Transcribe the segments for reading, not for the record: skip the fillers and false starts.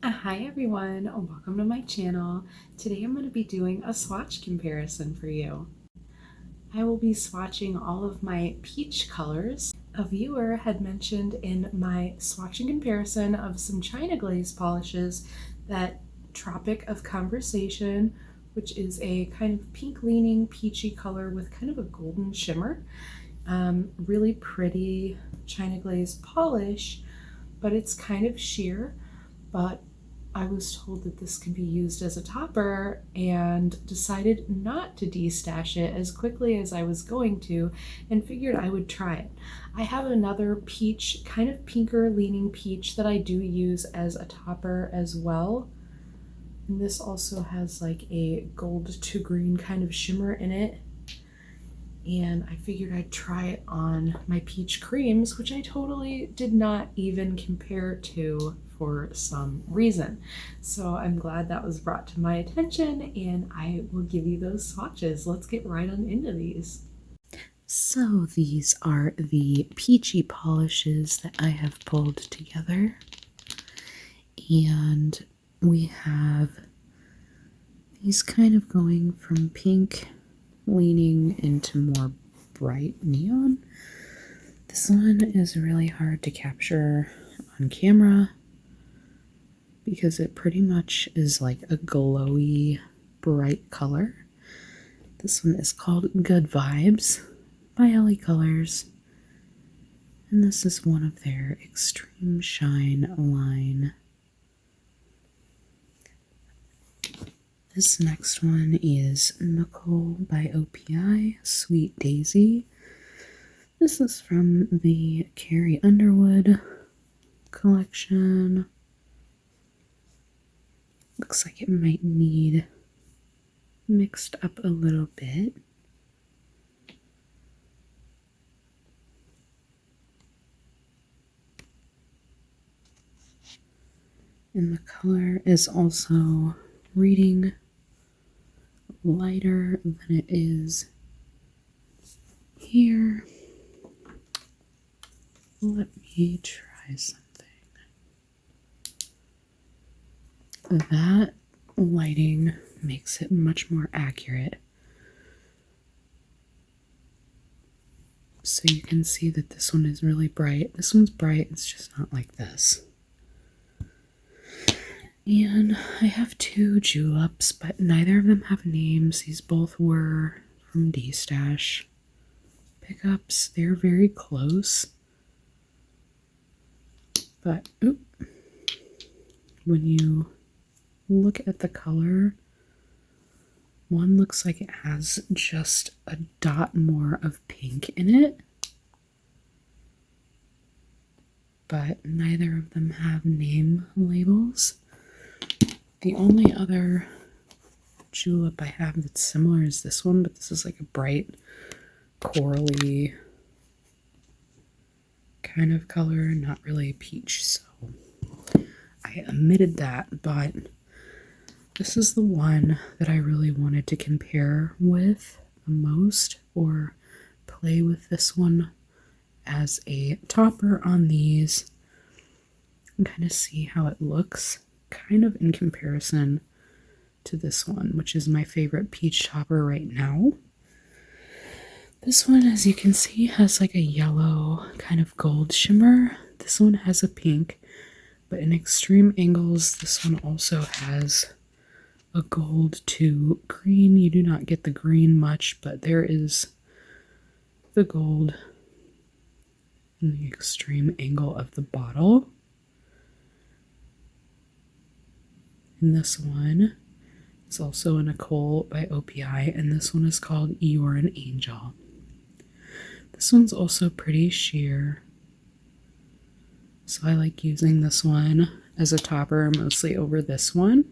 Hi everyone, welcome to my channel. Today I'm going to be doing a swatch comparison for you. I will be swatching all of my peach colors. A viewer had mentioned in my swatching comparison of some China glaze polishes that Tropic of Conversation, which is a kind of pink leaning peachy color with kind of a golden shimmer. Really pretty China glaze polish, but it's kind of sheer. But I was told that this can be used as a topper and decided not to destash it as quickly as I was going to and figured I would try it. I have another peach, kind of pinker leaning peach that I do use as a topper as well. And this also has like a gold to green kind of shimmer in it. And I figured I'd try it on my peach creams, which I totally did not even compare to for some reason. So I'm glad that was brought to my attention, and I will give you those swatches. Let's get right on into these. So these are the peachy polishes that I have pulled together. And we have these kind of going from pink leaning into more bright neon. This one is really hard to capture on camera because it pretty much is like a glowy, bright color. This one is called Good Vibes by LA Colors, and this is one of their Extreme Shine line. This next one is Nicole by OPI, Sweet Daisy. This is from the Carrie Underwood collection. Looks like it might need mixed up a little bit. And the color is also reading lighter than it is here. Let me try something. That lighting makes it much more accurate. So you can see that this one is really bright. This one's bright, it's just not like this. And I have two juleps, but neither of them have names. These both were from D-Stash pickups. They're very close. But, when you look at the color, one looks like it has just a dot more of pink in it. But neither of them have name labels. The only other julep I have that's similar is this one, but this is like a bright corally kind of color, not really peach, so I omitted that, but this is the one that I really wanted to compare with the most, or play with this one as a topper on these and kind of see how it looks, kind of in comparison to this one, which is my favorite peach topper right now. This one, as you can see, has like a yellow kind of gold shimmer. This one has a pink, but in extreme angles, this one also has a gold to green. You do not get the green much, but there is the gold in the extreme angle of the bottle. And this one is also a Nicole by OPI, and this one is called You're an Angel. This one's also pretty sheer, so I like using this one as a topper mostly over this one.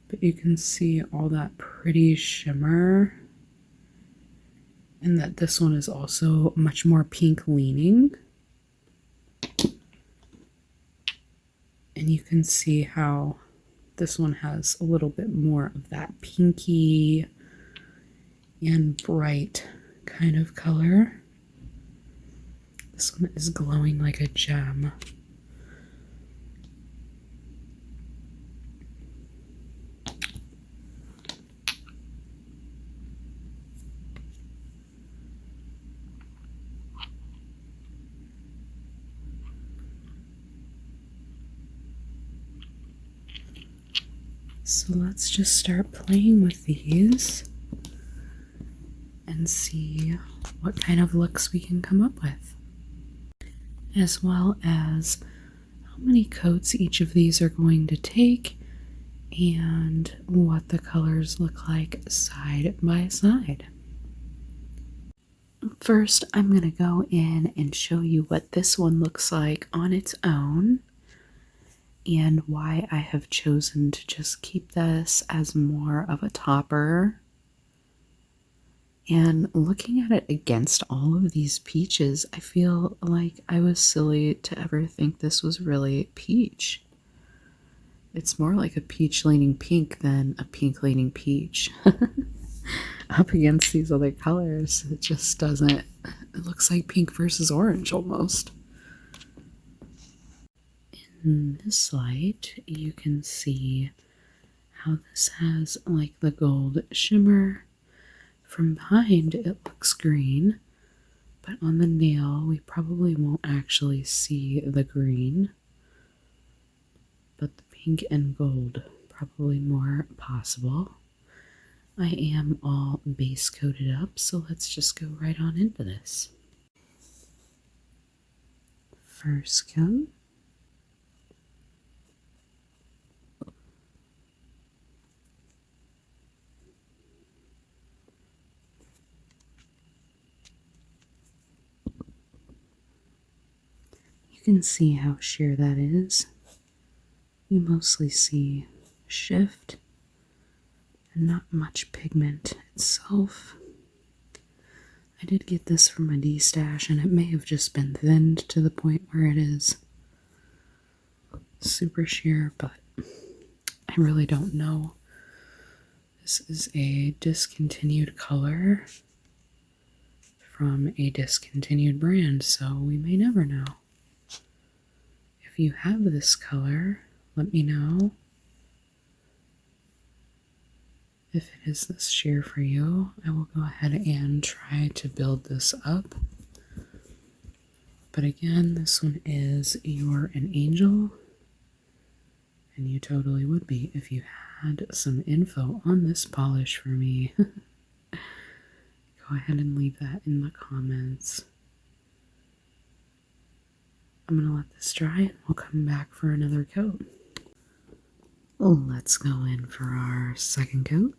But you can see all that pretty shimmer, and that this one is also much more pink leaning. And you can see how this one has a little bit more of that pinky and bright kind of color. This one is glowing like a gem. So let's just start playing with these and see what kind of looks we can come up with, as well as how many coats each of these are going to take and what the colors look like side by side. First, I'm going to go in and show you what this one looks like on its own and why I have chosen to just keep this as more of a topper. And looking at it against all of these peaches, I feel like I was silly to ever think this was really peach. It's more like a peach leaning pink than a pink leaning peach. Up against these other colors, it just doesn't, it looks like pink versus orange almost. In this light, you can see how this has like the gold shimmer. From behind, it looks green, but on the nail, we probably won't actually see the green, but the pink and gold probably more possible. I am all base coated up, so let's just go right on into this. First coat. You can see how sheer that is. You mostly see shift and not much pigment itself. I did get this from a D-stash and it may have just been thinned to the point where it is super sheer, but I really don't know. This is a discontinued color from a discontinued brand, so we may never know. If you have this color, let me know. If it is this sheer for you, I will go ahead and try to build this up. But again, this one is You're an Angel, and you totally would be if you had some info on this polish for me. Go ahead and leave that in the comments. I'm going to let this dry and we'll come back for another coat. Let's go in for our second coat.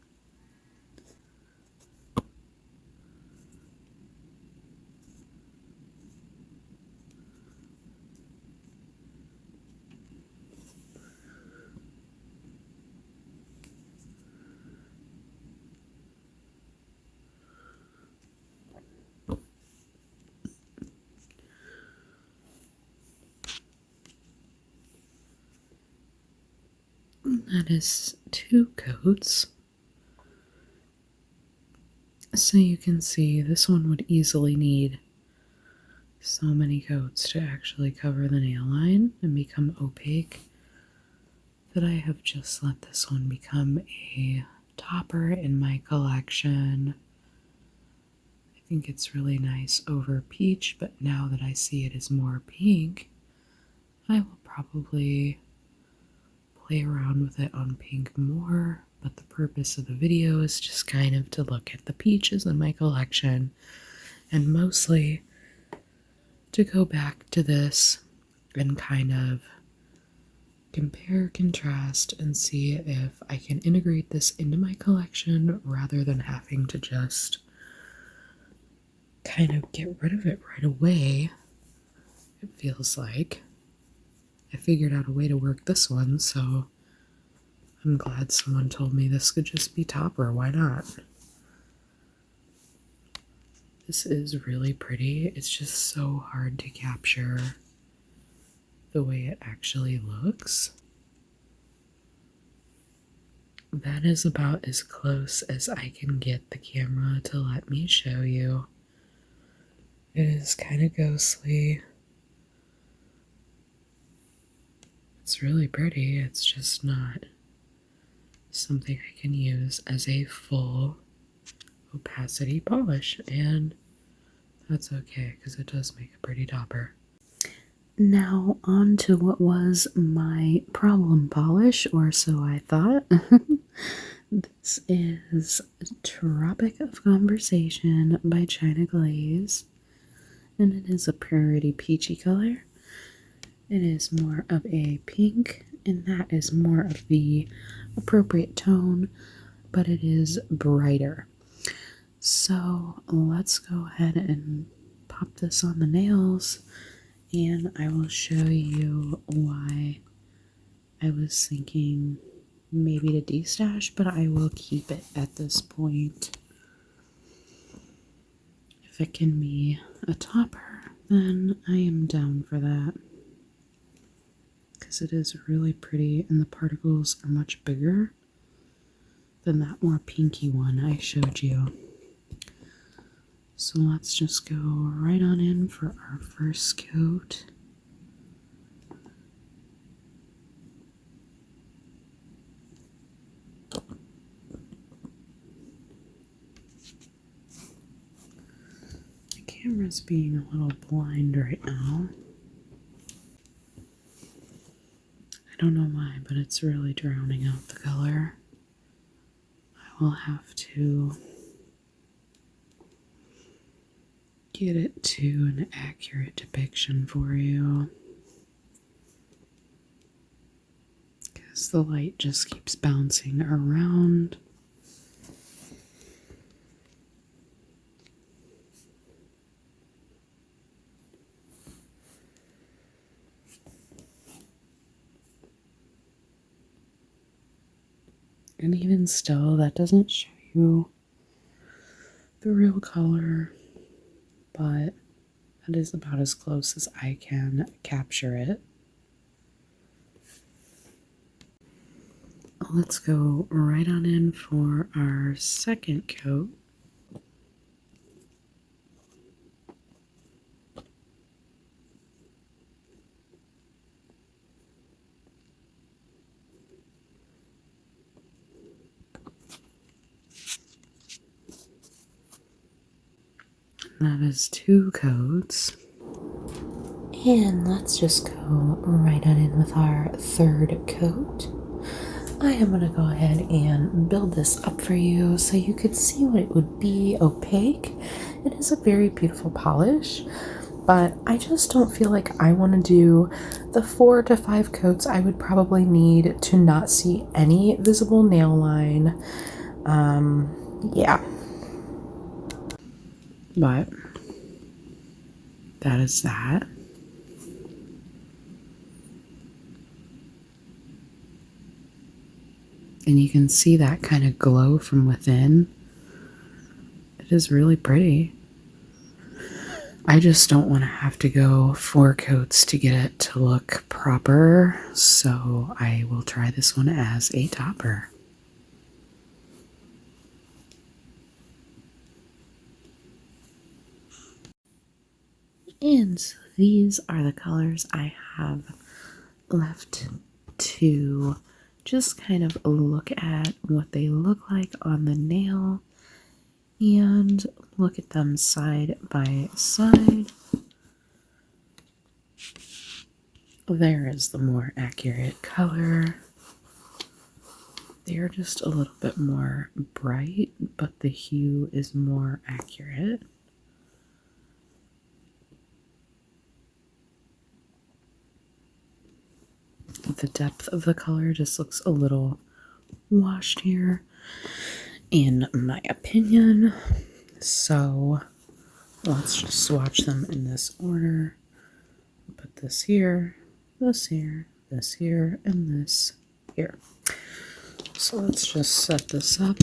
That is 2 coats. So you can see this one would easily need so many coats to actually cover the nail line and become opaque that I have just let this one become a topper in my collection. I think it's really nice over peach, but now that I see it as more pink, I will probably play around with it on pink more, but the purpose of the video is just kind of to look at the peaches in my collection and mostly to go back to this and kind of compare, contrast, and see if I can integrate this into my collection rather than having to just kind of get rid of it right away. It feels like I figured out a way to work this one, so I'm glad someone told me this could just be topper. Why not? This is really pretty. It's just so hard to capture the way it actually looks. That is about as close as I can get the camera to let me show you. It is kind of ghostly. It's really pretty. It's just not something I can use as a full opacity polish, and that's okay because it does make a pretty topper. Now on to what was my problem polish, or so I thought. This is Tropic of Conversation by China Glaze, and it is a pretty peachy color. It is more of a pink, and that is more of the appropriate tone, but it is brighter. So let's go ahead and pop this on the nails, and I will show you why I was thinking maybe to destash, but I will keep it at this point. If it can be a topper, then I am down for that, because it is really pretty and the particles are much bigger than that more pinky one I showed you. So let's just go right on in for our first coat. The camera's being a little blind right now. I don't know why, but it's really drowning out the color. I will have to get it to an accurate depiction for you, because the light just keeps bouncing around. And even still, that doesn't show you the real color, but that is about as close as I can capture it. Let's go right on in for our second coat. That is 2 coats. And let's just go right on in with our third coat. I am going to go ahead and build this up for you so you could see what it would be opaque. It is a very beautiful polish, but I just don't feel like I want to do the 4 to 5 coats I would probably need to not see any visible nail line. Yeah. But that is that. And you can see that kind of glow from within. It is really pretty. I just don't want to have to go 4 coats to get it to look proper, so I will try this one as a topper. And so these are the colors I have left to just kind of look at what they look like on the nail and look at them side by side. There is the more accurate color. They are just a little bit more bright, but the hue is more accurate. The depth of the color just looks a little washed here, in my opinion. So let's just swatch them in this order. Put this here, this here, this here, and this here. So let's just set this up.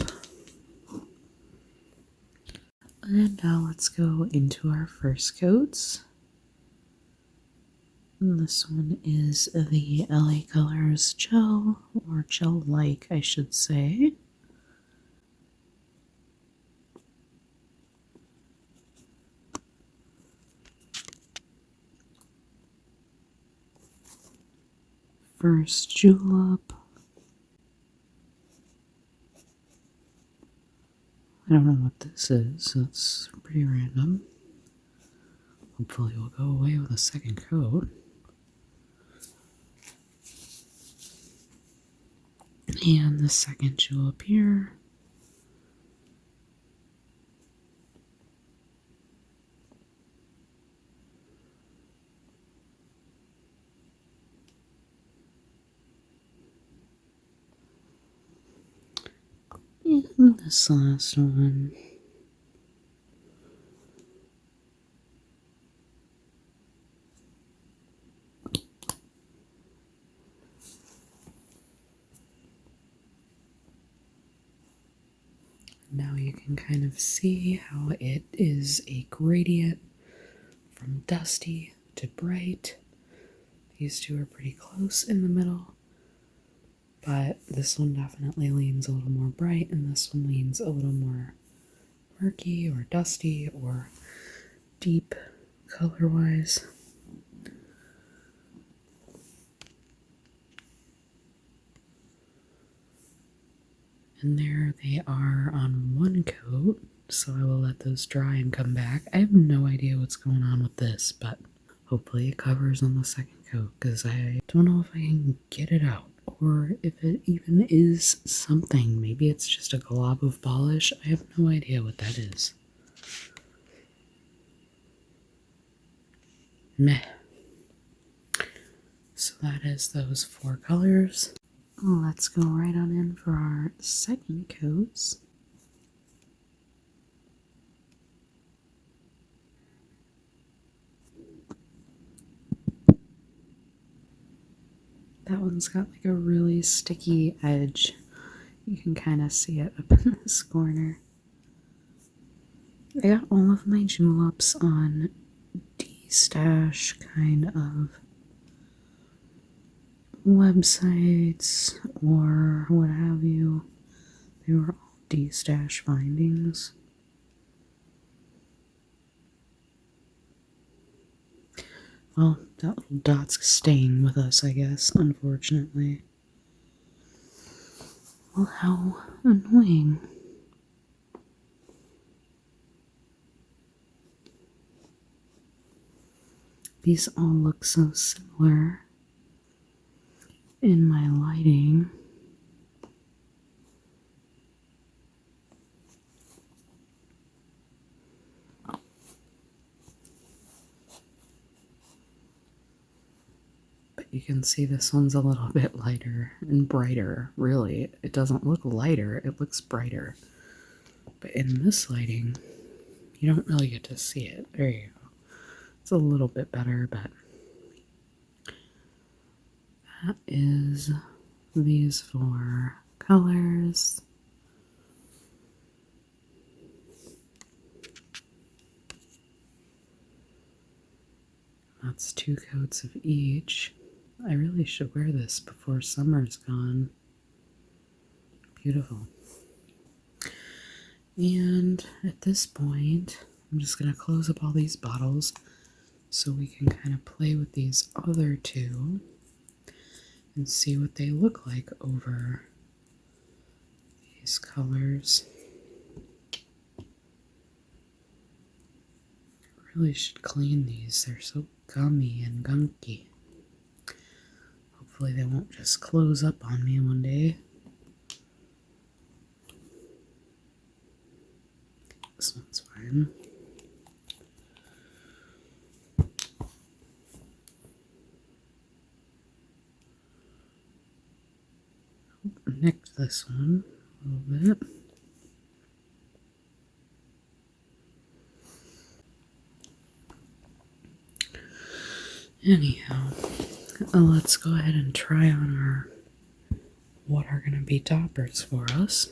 And now let's go into our first coats. And this one is the LA Colors Gel, or gel-like, I should say. First Julep. I don't know what this is. It's pretty random. Hopefully we'll go away with a second coat. And the second jewel up here. And this last one. Now you can kind of see how it is a gradient from dusty to bright. These two are pretty close in the middle, but this one definitely leans a little more bright and this one leans a little more murky or dusty or deep color-wise. And there they are on one coat, so I will let those dry and come back. I have no idea what's going on with this, but hopefully it covers on the second coat, because I don't know if I can get it out, or if it even is something. Maybe it's just a glob of polish. I have no idea what that is. Meh. So that is those 4 colors. Let's go right on in for our second coats. That one's got like a really sticky edge. You can kind of see it up in this corner. I got all of my juleps on D-Stash kind of websites or what have you. They were all D-Stash findings. Well, that little dot's staying with us, I guess, unfortunately. Well, how annoying. These all look so similar in my lighting. But you can see this one's a little bit lighter and brighter, really. It doesn't look lighter, it looks brighter. But in this lighting, you don't really get to see it. There you go. It's a little bit better, but that is these 4 colors. That's 2 coats of each. I really should wear this before summer's gone. Beautiful. And at this point, I'm just going to close up all these bottles so we can kind of play with these other 2 and see what they look like over these colors. I really should clean these. They're so gummy and gunky. Hopefully they won't just close up on me one day. This one's fine. Nicked this one a little bit. Anyhow, let's go ahead and try on our what are going to be toppers for us.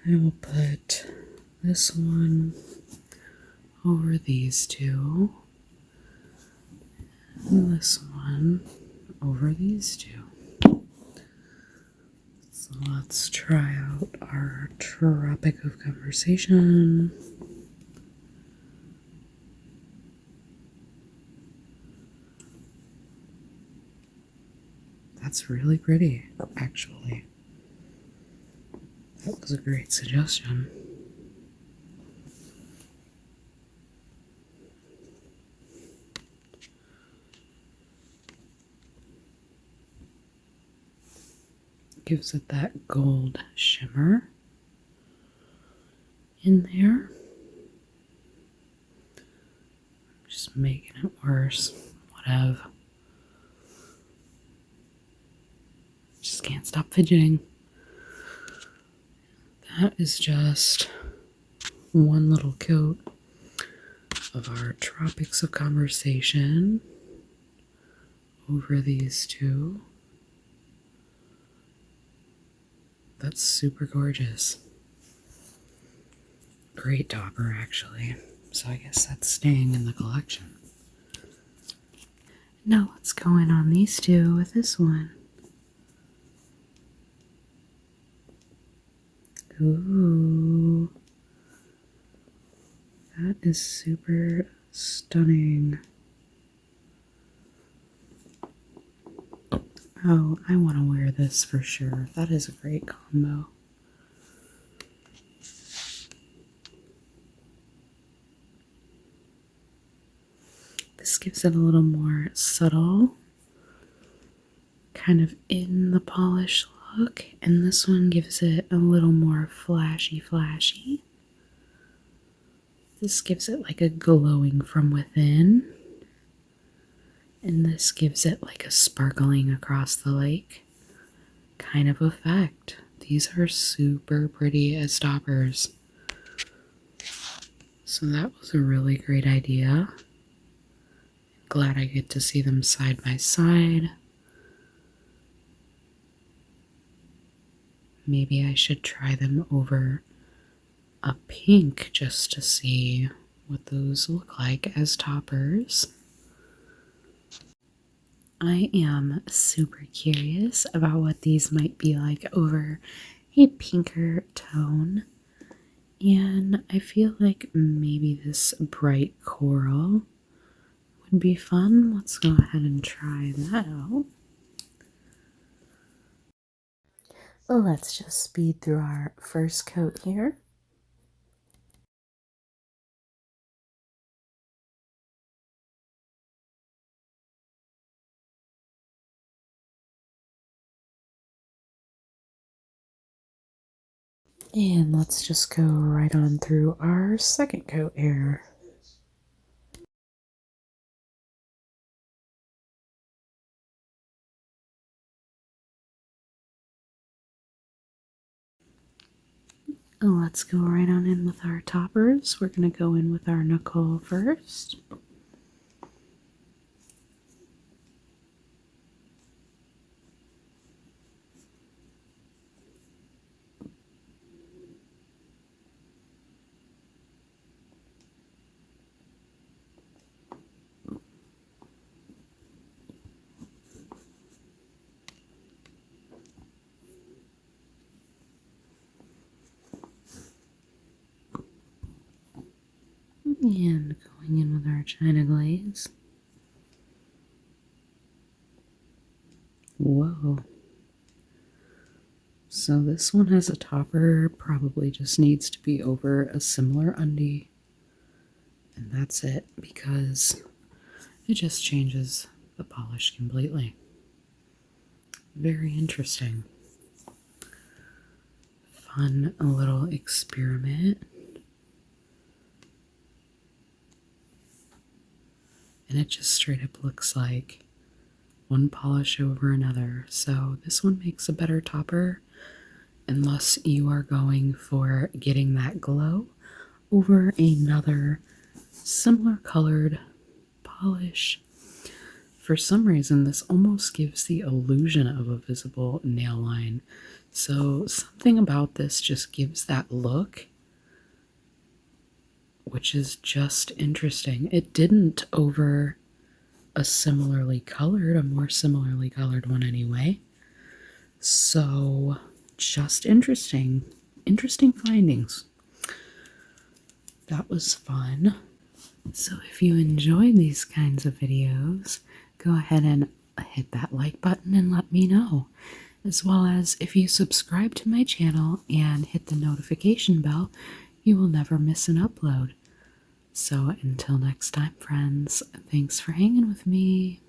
I will put this one over these 2, and this one over these 2. So let's try out our Tropic of Conversation. That's really pretty, actually. That was a great suggestion. gives it that gold shimmer in there. Just making it worse. Whatever. Just can't stop fidgeting. That is just one little coat of our Tropics of Conversation over these two. That's super gorgeous. Great topper, actually. So I guess that's staying in the collection. Now let's go in on these two with this one. Ooh. That is super stunning. Oh, I want to wear this for sure. That is a great combo. This gives it a little more subtle, kind of in the polish look, and this one gives it a little more flashy. This gives it like a glowing from within, and this gives it like a sparkling across the lake kind of effect. These are super pretty as toppers. So that was a really great idea. Glad I get to see them side by side. Maybe I should try them over a pink just to see what those look like as toppers. I am super curious about what these might be like over a pinker tone. And I feel like maybe this bright coral would be fun. Let's go ahead and try that out. Let's just speed through our first coat here. And let's just go right on through our second coat here. Let's go right on in with our toppers. We're going to go in with our Nicole first. And going in with our China Glaze. Whoa. So this one has a topper, probably just needs to be over a similar undie. And that's it, because it just changes the polish completely. Very interesting. Fun little experiment. And it just straight up looks like one polish over another. So this one makes a better topper unless you are going for getting that glow over another similar colored polish. For some reason, this almost gives the illusion of a visible nail line. So something about this just gives that look, which is just interesting. It didn't over a more similarly colored one anyway. So just interesting findings. That was fun. So if you enjoy these kinds of videos, go ahead and hit that like button and let me know. As well as if you subscribe to my channel and hit the notification bell, you will never miss an upload. So until next time, friends, thanks for hanging with me.